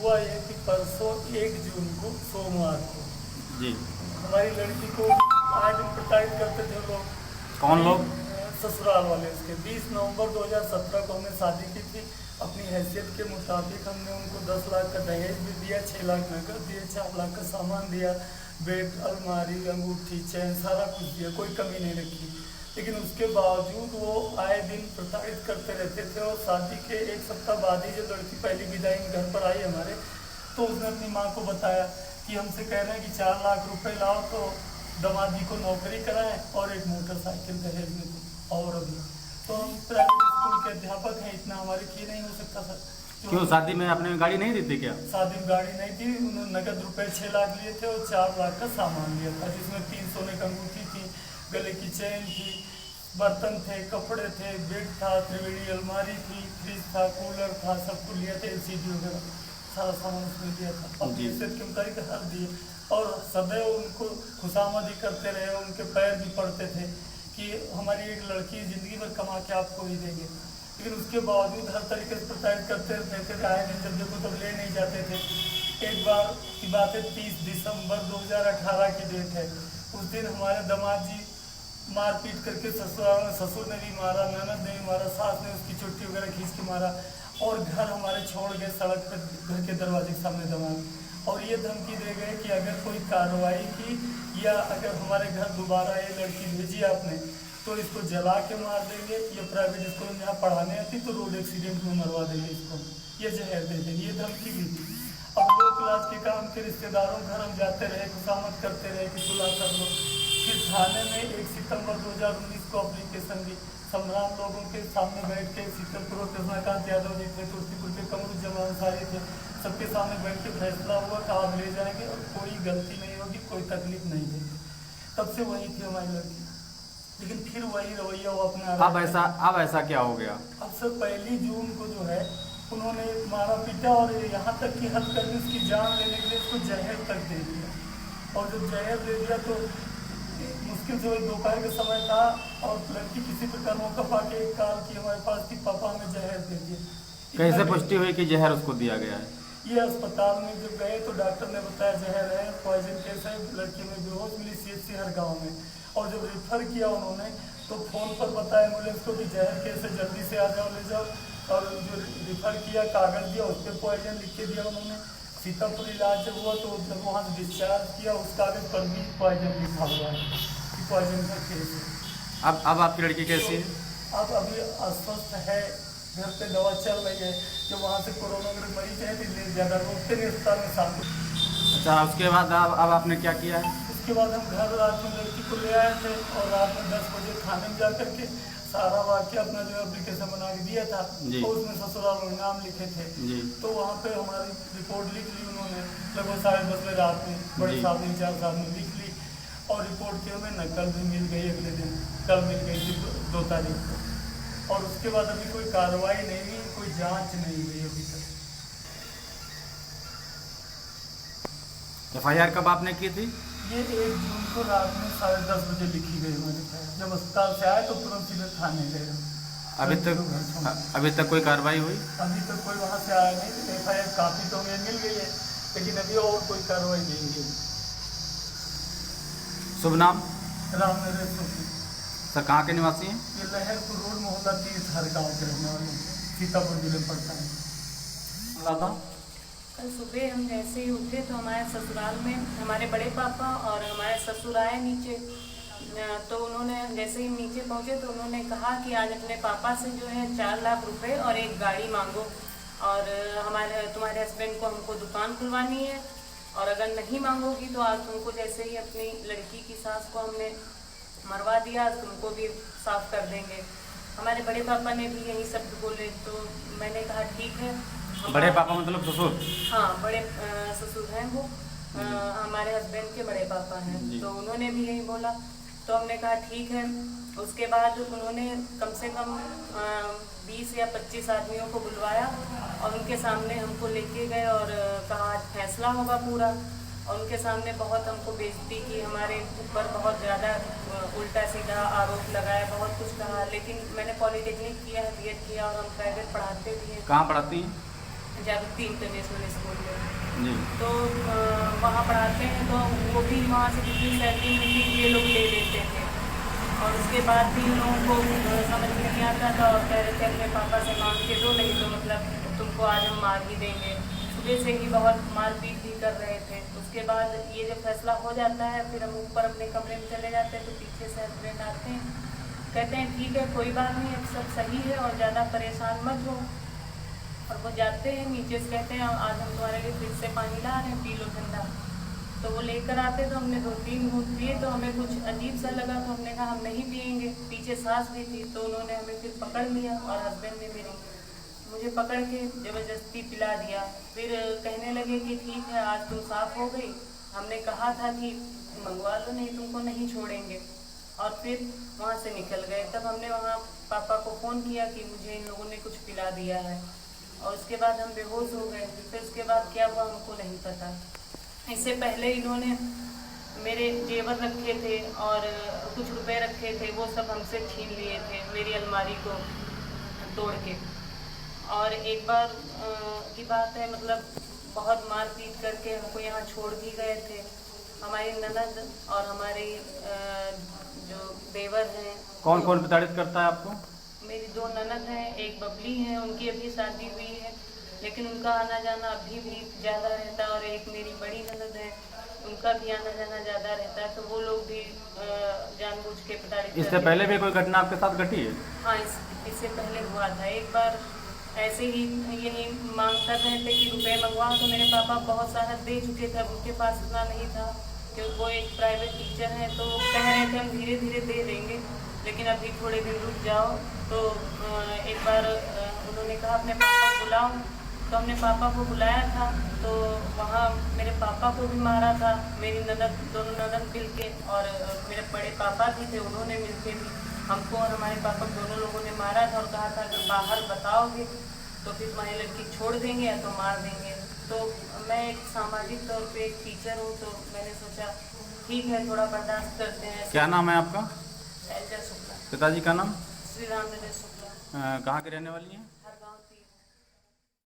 हुआ ये कि परसों 1 जून को सोमवार को जी। हमारी लड़की को आज दिन प्रताड़ित करते थे लोग। कौन लोग? ससुराल वाले उसके। 20 नवंबर 2017 को हमने शादी की थी। अपनी हैसियत के मुताबिक हमने उनको 10 लाख का दहेज भी दिया, 6 लाख नकद दिए, 4 लाख का सामान दिया, बेड, अलमारी, अंगूठी, चैन, सारा कुछ दिया, कोई कमी नहीं रखी। लेकिन उसके बावजूद वो आए दिन प्रताड़ित करते रहते थे। और शादी के 1 सप्ताह बाद ही जब लड़की पहली विदाई में घर पर आई हमारे, तो उसने अपनी माँ को बताया कि हमसे कह रहे हैं कि 4 लाख रुपए लाओ तो दामाद जी को नौकरी कराएं और एक मोटरसाइकिल दहेज में दूं। और अभी तो हम प्राइवेट स्कूल के अध्यापक हैं, इतना हमारे किए नहीं हो सकता सर। क्यों शादी में आपने गाड़ी नहीं दी थी क्या? शादी में गाड़ी नहीं थी। उन्होंने नगद रुपए 6 लाख लिए थे और 4 लाख का सामान लिया था, जिसमें 3 सोने की अंगूठी थी, गले की चैन थी, बर्तन थे, कपड़े थे, बेड था, त्रिवेणी अलमारी थी, फ्रिज था, कूलर था, सब कुछ लिया था, LCD वगैरह सारा सामान उसमें लिया था। अब हैसियत के मुताबिक हर दिए और सदैव उनको खुशामदी करते रहे। उनके पैर भी पड़ते थे कि हमारी एक लड़की ज़िंदगी भर कमा के आपको ही देंगे। लेकिन उसके बावजूद हर तरीके से प्रताड़ित करते रहते थे। आए दिन जब देखो तब ले नहीं जाते थे। एक बार की बात है, 30 दिसंबर 2018 की डेट है। उस दिन हमारे दामाद जी मारपीट करके ससुर ने भी मारा, ननद ने भी मारा, सास ने उसकी चुट्टी वगैरह खींच के मारा और घर हमारे छोड़ गए सड़क पर, घर के दरवाजे के सामने दामाद। और ये धमकी दे गए कि अगर कोई कार्रवाई की या अगर हमारे घर दोबारा ये लड़की भेजी आपने तो इसको जला के मार देंगे, या प्राइवेट स्कूल में जहाँ पढ़ाने आती तो रोड एक्सीडेंट में मरवा देंगे इसको, ये जहर दे देंगे, ये धमकी भी थी। अब लोक इलाज के काम के रिश्तेदारों घर हम जाते रहे, खुशामद करते रहे कि सुलह कर लो। फिर थाने में 1 सितंबर 2019 को एप्लीकेशन दी। सम्राट लोगों के सामने बैठ के, शीतलपुर कृष्णकांत यादव जी थे, तुलसीपुर के कमरुज्जमान अंसारी थे, सबके सामने बैठ के फैसला हुआ कि आप ले जाएंगे और कोई गलती नहीं होगी, कोई तकलीफ नहीं देगी। तब से वही थी हमारी लड़की। लेकिन फिर वही रवैया वो अपना। अब ऐसा क्या हो गया? अब सर 1 जून को जो है उन्होंने मारा पीटा और यहाँ तक कि हद करके उसकी जान लेने के लिए उसको जहर तक दे दिया। और जब जहर दे दिया तो मुश्किल से वही दोपहर का समय था और लड़की किसी प्रकार मौका पाके एक कॉल की हमारे पास कि पापा हमें जहर दे दिया। कैसे पुष्टि हुई कि जहर उसको दिया गया है? ये अस्पताल में जब गए तो डॉक्टर ने बताया जहर है, पॉइजन केस है, लड़की में बेहोश मिली CHC हर गाँव में। और जब रेफर किया उन्होंने तो फ़ोन पर बताया एम्बुलेंस को कि जहर केस है, जल्दी से आ जाओ, ले जाओ। और जो रेफर किया, कागज़ दिया, उस पर पॉइजन लिख के दिया उन्होंने। सीतापुर इलाज जब हुआ तो जब वहाँ से डिस्चार्ज किया उस कागज़ पर भी पॉइजन लिखा हुआ है कि पॉइजन का केस है। अब आपकी लड़की कैसी है? अब अभी अस्वस्थ है, घर पे दवा चल रही है। जब वहाँ से कोरोना के मरीज हैं तो ज़्यादा रोकते नहीं अस्पताल में शाम को। अच्छा, उसके बाद अब आपने क्या किया है? उसके बाद हम घर रात में लड़की को ले आए थे और रात में 10 बजे थाने में जा करके सारा वाक्य अपना जो एप्लीकेशन बना के दिया था तो उसमें ससुराल में नाम लिखे थे जी। तो वहाँ पे हमारी रिपोर्ट लिख ली उन्होंने लगभग 10:30 बजे रात में। बड़े साहब ने, 4 साहब ने लिख ली और रिपोर्ट की हमें नकल भी मिल गई। अगले दिन कल मिल गई थी 2 तारीख को। और उसके बाद अभी कोई कार्रवाई नहीं हुई, कोई जाँच नहीं हुई अभी तक। FIR कब आपने की थी? ये 1 जून को रात में 10:30 बजे लिखी गई हमारे पास। जब अस्पताल से आए तो तुरंत सीधे थाने गए हम। अभी तक कोई कार्रवाई हुई? अभी तक कोई वहाँ से आया नहीं। FIR काफ़ी तो हमें मिल गई है लेकिन अभी और कोई कार्रवाई नहीं हुई। शुभ नाम? राम नरेश सुखी। सर कहाँ के निवासी हैं? ये लहरपुर रोड मोहल्ला 30 हर गाँव के रहने वाले, सीतापुर जिले में पड़ता है। कल सुबह हम जैसे ही उठे तो हमारे ससुराल में हमारे बड़े पापा और हमारे ससुर आए नीचे। तो उन्होंने जैसे ही नीचे पहुंचे तो उन्होंने कहा कि आज अपने पापा से जो है 4 लाख रुपए और एक गाड़ी मांगो और तुम्हारे हस्बैंड को हमको दुकान खुलवानी है और अगर नहीं मांगोगी तो आज तुमको जैसे ही अपनी लड़की की सास को हमने मरवा दिया, तुमको भी साफ कर देंगे। हमारे बड़े पापा ने भी यही शब्द बोले तो मैंने कहा ठीक है। बड़े पापा मतलब ससुर? हाँ, बड़े ससुर हैं वो, हमारे हस्बैंड के बड़े पापा हैं। तो उन्होंने भी यही बोला तो हमने कहा ठीक है। उसके बाद उन्होंने कम से कम 20 या 25 आदमियों को बुलवाया और उनके सामने हमको लेके गए और कहा आज फैसला होगा पूरा। और उनके सामने बहुत हमको बेइज्जती की, हमारे ऊपर बहुत ज़्यादा उल्टा सीधा आरोप लगाया, बहुत कुछ कहा। लेकिन मैंने पॉलिटेक्निक किया है, B.Ed किया और हम प्राइवेट पढ़ाते भी हैं। कहाँ पढ़ाती हैं? जागृति इंटरनेशनल स्कूल में। जी। तो वहाँ पढ़ाते हैं, तो वो भी वहाँ से जितनी सैलरी मिलती थी ये लोग ले लेते थे। और उसके बाद भी उन लोगों को समझ में नहीं आता था और कह रहे थे अपने पापा से मांग के दो, नहीं तो मतलब तुमको आज हम मार ही देंगे। सुबह से ही बहुत मारपीट भी कर रहे थे। उसके बाद ये जब फैसला हो जाता है फिर हम ऊपर अपने कमरे में चले जाते हैं, तो पीछे से हस्बैंड आते हैं, कहते हैं ठीक है कोई बात नहीं, अब सब सही है और ज़्यादा परेशान मत हो। और वो जाते हैं नीचे से कहते हैं आज हम तुम्हारे लिए फिर से पानी ला रहे हैं, पी लो ठंडा। तो वो लेकर आते, तो हमने 2-3 घूंट पिए, तो हमें कुछ अजीब सा लगा, तो हमने कहा हम नहीं पियेंगे। पीछे सास भी थी, तो उन्होंने हमें फिर पकड़ लिया और हस्बैंड ने मेरे मुझे पकड़ के ज़बरदस्ती पिला दिया। फिर कहने लगे कि ठीक है आज तुम साफ़ हो गई, हमने कहा था कि मंगवा लो, नहीं तुमको नहीं छोड़ेंगे। और फिर वहाँ से निकल गए। तब हमने वहाँ पापा को फ़ोन किया कि मुझे इन लोगों ने कुछ पिला दिया है, और उसके बाद हम बेहोश हो गए। फिर उसके बाद क्या हुआ हमको नहीं पता। इससे पहले इन्होंने मेरे जेवर रखे थे और कुछ रुपए रखे थे, वो सब हमसे छीन लिए थे, मेरी अलमारी को तोड़ के। और एक बार की बात है, मतलब बहुत मारपीट करके हमको यहाँ छोड़ भी गए थे। हमारी ननद और हमारे जो देवर हैं। कौन कौन प्रताड़ित करता है आपको? मेरी 2 ननद हैं, एक बबली है, उनकी अभी शादी हुई है लेकिन उनका आना जाना अभी भी ज़्यादा रहता है। और एक मेरी बड़ी ननद है, उनका भी आना जाना ज़्यादा रहता है, तो वो लोग भी जानबूझ के प्रताड़ित। इससे पहले भी कोई घटना आपके साथ घटी है? हाँ, इससे पहले हुआ था एक बार। ऐसे ही यही मांग कर रहे थे कि रुपए मंगवाओ, तो मेरे पापा बहुत सारा दे चुके थे, अब उनके पास इतना नहीं था, क्योंकि वो एक प्राइवेट टीचर हैं। तो कह रहे थे हम धीरे धीरे दे देंगे, लेकिन अभी थोड़े दिन रुक जाओ। तो एक बार उन्होंने कहा अपने पापा को बुलाओ, तो हमने पापा को बुलाया था, तो वहाँ मेरे पापा को भी मारा था, मेरी ननद, दोनों ननद मिल के, और मेरे बड़े पापा भी थे, उन्होंने मिल के भी हमको और हमारे पापा दोनों लोगों ने मारा था। और कहा था अगर बाहर बताओगे तो फिर तुम्हारी लड़की छोड़ देंगे या तो मार देंगे। तो मैं एक सामाजिक तौर पे एक टीचर हूँ, तो मैंने सोचा ठीक है थोड़ा बर्दाश्त करते हैं। क्या नाम है आपका? शैलजा शुक्ला। पिताजी का नाम? श्री राम नरेश शुक्ला। कहाँ के रहने वाली हैं?